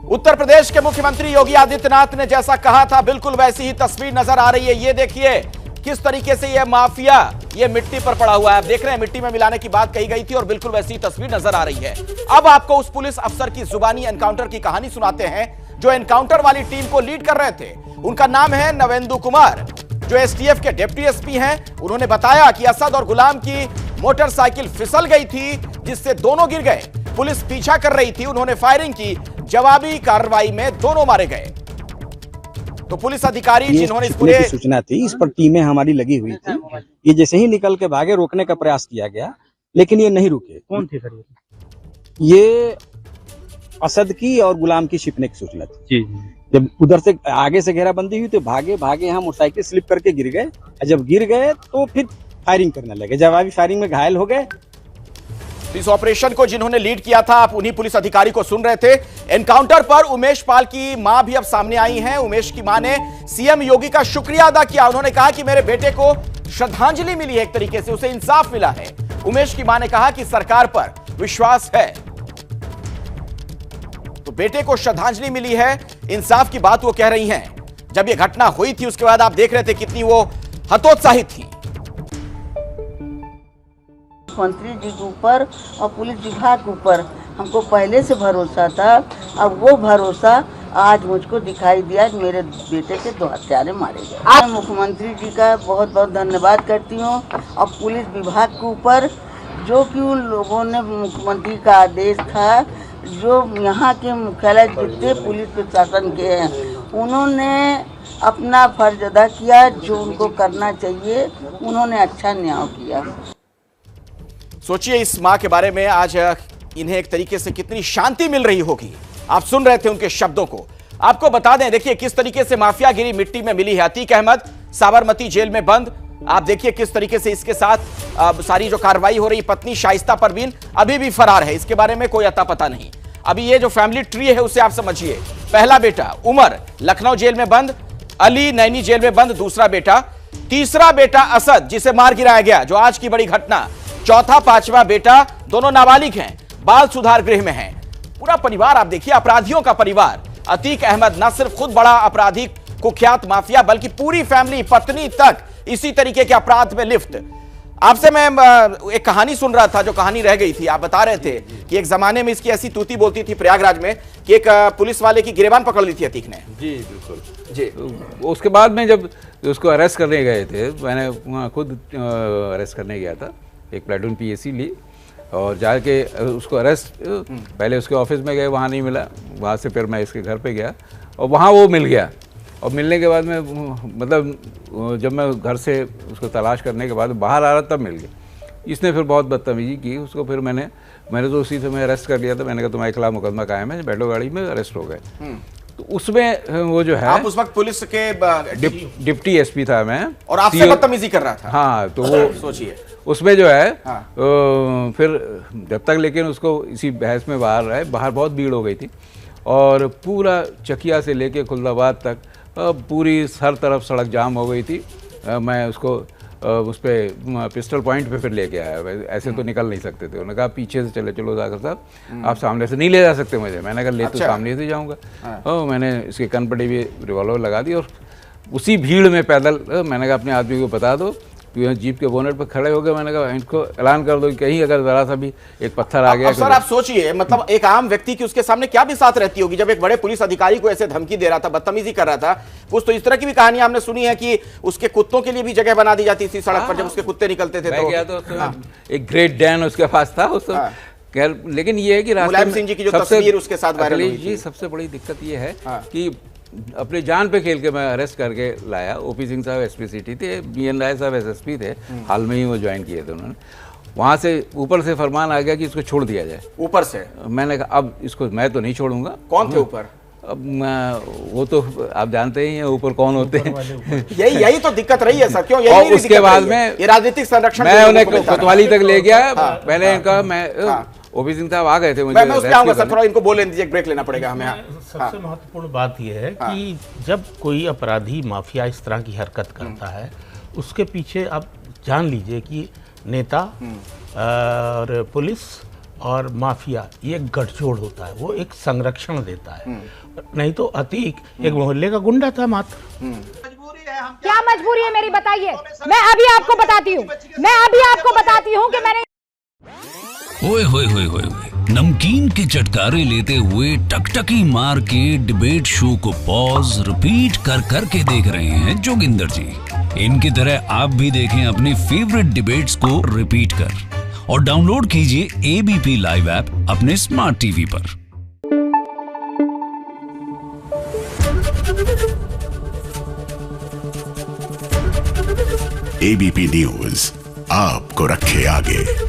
उत्तर प्रदेश के मुख्यमंत्री योगी आदित्यनाथ ने जैसा कहा था बिल्कुल वैसी ही तस्वीर नजर आ रही है। ये देखिए किस तरीके से ये माफिया ये मिट्टी पर पड़ा हुआ है। आप देख रहे हैं मिट्टी में मिलाने की बात कही गई थी और बिल्कुल वैसी ही तस्वीर नजर आ रही है। अब आपको उस पुलिस अफसर की जुबानी एनकाउंटर की कहानी सुनाते हैं जो एनकाउंटर वाली टीम को लीड कर रहे थे। उनका नाम है नवेंदु कुमार, जो एसटीएफ के डिप्टी एसपी हैं। उन्होंने बताया कि असद और गुलाम की मोटरसाइकिल फिसल गई थी जिससे दोनों गिर गए। पुलिस पीछा कर रही थी, उन्होंने फायरिंग की, जवाबी कार्रवाई में दोनों मारे गए। तो पुलिस अधिकारी जिन्होंने इस पूरे सूचना थी, इस पर टीमें हमारी लगी हुई थी। ये जैसे ही निकल के भागे, रोकने का प्रयास किया गया लेकिन ये नहीं रुके। कौन थे सर ये असद की और गुलाम की छिपने की सूचना थी जी। जब उधर से आगे से घेराबंदी हुई तो भागे भागे यहाँ मोटरसाइकिल स्लिप करके गिर गए। जब गिर गए तो फिर फायरिंग करने लगे, जवाबी फायरिंग में घायल हो गए। इस ऑपरेशन को जिन्होंने लीड किया था आप उन्हीं पुलिस अधिकारी को सुन रहे थे। एनकाउंटर पर उमेश पाल की मां भी अब सामने आई हैं। उमेश की मां ने सीएम योगी का शुक्रिया अदा किया। उन्होंने कहा कि मेरे बेटे को श्रद्धांजलि मिली है, एक तरीके से उसे इंसाफ मिला है। उमेश की मां ने कहा कि सरकार पर विश्वास है, तो बेटे को श्रद्धांजलि मिली है, इंसाफ की बात वो कह रही हैं। जब ये घटना हुई थी उसके बाद आप देख रहे थे कितनी वो हतोत्साहित थी। मंत्री जी के ऊपर और पुलिस विभाग के ऊपर हमको पहले से भरोसा था। अब वो भरोसा आज मुझको दिखाई दिया कि मेरे बेटे के 2 हत्यारे मारे गए। आज मुख्यमंत्री जी का बहुत बहुत धन्यवाद करती हूँ और पुलिस विभाग के ऊपर जो कि उन लोगों ने मुख्यमंत्री का आदेश था, जो यहाँ के मुख्यालय जितने पुलिस प्रशासन के हैं उन्होंने अपना फर्ज अदा किया, जो उनको करना चाहिए उन्होंने अच्छा न्याय किया। सोचिए इस मां के बारे में, आज इन्हें एक तरीके से कितनी शांति मिल रही होगी। आप सुन रहे थे उनके शब्दों को। आपको बता दें, देखिए किस तरीके से माफियागिरी मिट्टी में मिली है। अतीक अहमद साबरमती जेल में बंद। आप देखिए किस तरीके से इसके साथ सारी जो कार्रवाई हो रही। पत्नी शाइस्ता परवीन अभी भी फरार है, इसके बारे में कोई अता पता नहीं। अभी ये जो फैमिली ट्री है उसे आप समझिए। पहला बेटा उमर लखनऊ जेल में बंद, अली नैनी जेल में बंद दूसरा बेटा, तीसरा बेटा असद जिसे मार गिराया गया जो आज की बड़ी घटना, चौथा पांचवा बेटा दोनों नाबालिग हैं, बाल सुधार गृह में हैं। पूरा परिवार आप देखिए, अपराधियों का परिवार। अतीक अहमद न सिर्फ खुद बड़ा अपराधी कुख्यात माफिया बल्कि पूरी फैमिली, पत्नी तक इसी तरीके के अपराध में लिप्त। आपसे मैं एक कहानी सुन रहा था, जो कहानी रह गई थी। आप बता रहे थे कि एक जमाने में इसकी ऐसी तूती बोलती थी प्रयागराज में कि एक पुलिस वाले की गिरेबान पकड़ ली थी अतीक ने। जी बिल्कुल जी। उसके बाद में जब उसको अरेस्ट करने गए थे, मैंने वहाँ खुद अरेस्ट करने गया था, एक प्लेटून पीएसी ली और जाके उसको अरेस्ट, पहले उसके ऑफिस में गए, वहाँ नहीं मिला। वहाँ से फिर मैं इसके घर पे गया और वहाँ वो मिल गया। और मिलने के बाद में मतलब जब मैं घर से उसको तलाश करने के बाद बाहर आ रहा तब मिल गया। इसने फिर बहुत बदतमीजी की। उसको फिर मैंने तो उसी समय अरेस्ट कर लिया था। मैंने कहा तुम्हारे खिलाफ मुकदमा कायम है, बैठो गाड़ी में, अरेस्ट हो गए। तो उसमें वो जो है, आप उस वक्त पुलिस के डिप्टी एसपी था मैं, और आपसे बदतमीजी कर रहा था। हाँ, तो वो सोचिए उसमें जो है हाँ। फिर जब तक लेकिन उसको इसी बहस में बाहर रहे, बाहर बहुत भीड़ हो गई थी और पूरा चकिया से लेके खुलदाबाद तक पूरी हर तरफ सड़क जाम हो गई थी। मैं उसको उस पर पिस्टल पॉइंट पे फिर लेके आया। ऐसे तो निकल नहीं सकते थे। उन्होंने कहा पीछे से चलो जाकर साहब, आप सामने से नहीं ले जा सकते मुझे। मैंने कहा ले तो सामने से जाऊँगा। हाँ। मैंने इसके कन पटी भी रिवॉल्वर लगा दी और उसी भीड़ में पैदल मैंने कहा अपने आदमी को बता दो, तो जीप के बोनेट पर खड़े हो गए। मैंने कहा इनको ऐलान कर दो कि कहीं अगर जरा सा भी एक पत्थर आ गया। सर आप सोचिए, मतलब एक आम व्यक्ति की उसके सामने क्या भी साथ रहती होगी जब एक बड़े पुलिस अधिकारी को ऐसे धमकी दे रहा था, बदतमीजी कर रहा था। कुछ तो इस तरह की भी कहानी हमने सुनी है कि उसके कुत्तों के लिए भी जगह बना दी जाती थी सड़क पर जब उसके कुत्ते निकलते थे। तो एक ग्रेट डैन उसके पास था उस खैर। लेकिन ये है कि मुलायम सिंह जी की जो तस्वीर उसके साथ वायरल हुई थी, सबसे बड़ी दिक्कत ये है कि अपने जान पे खेल के मैं अरेस्ट करके लाया। ओपी सिंह साहब एसपी सिटी थे, बीएन राय साहब एसएसपी थे, हाल में ही वो ज्वाइन किए थे उन्होंने। वहाँ से ऊपर से फरमान आ गया कि इसको छोड़ दिया जाए। ऊपर से? मैंने कहा अब इसको मैं तो नहीं छोड़ूंगा। कौन थे ऊपर? अब वो तो आप जानते ही हैं ऊपर कौन होते हैं। यही तो दिक्कत रही है सर। क्यों? और उसके बाद में ये राजनीतिक संरक्षण मैं उन्हें कोतवाली तक ले गया। मैंने इनका ओपी सिंह साहब आ गए थे, मुझे मैं उसमें आऊंगा सर, थोड़ा इनको बोल दीजिए, ब्रेक लेना पड़ेगा हमें। सबसे महत्वपूर्ण बात यह है कि जब कोई अपराधी माफिया इस तरह की हरकत करता है, उसके पीछे आप जान लीजिए कि नेता और पुलिस और माफिया ये गठजोड़ होता है, वो एक संरक्षण देता है। नहीं तो अतीक एक मोहल्ले का गुंडा था मात्र। क्या मजबूरी है मेरी, बताइए। मैं अभी आपको बताती हूँ कि मैंने ओए होए होए होए नमकीन के चटकारे लेते हुए टकटकी मार के डिबेट शो को पॉज रिपीट कर करके देख रहे हैं जोगिंदर जी। इनकी तरह आप भी देखें अपने फेवरेट डिबेट्स को रिपीट कर और डाउनलोड कीजिए एबीपी लाइव ऐप अपने स्मार्ट टीवी पर। एबीपी न्यूज आपको रखे आगे।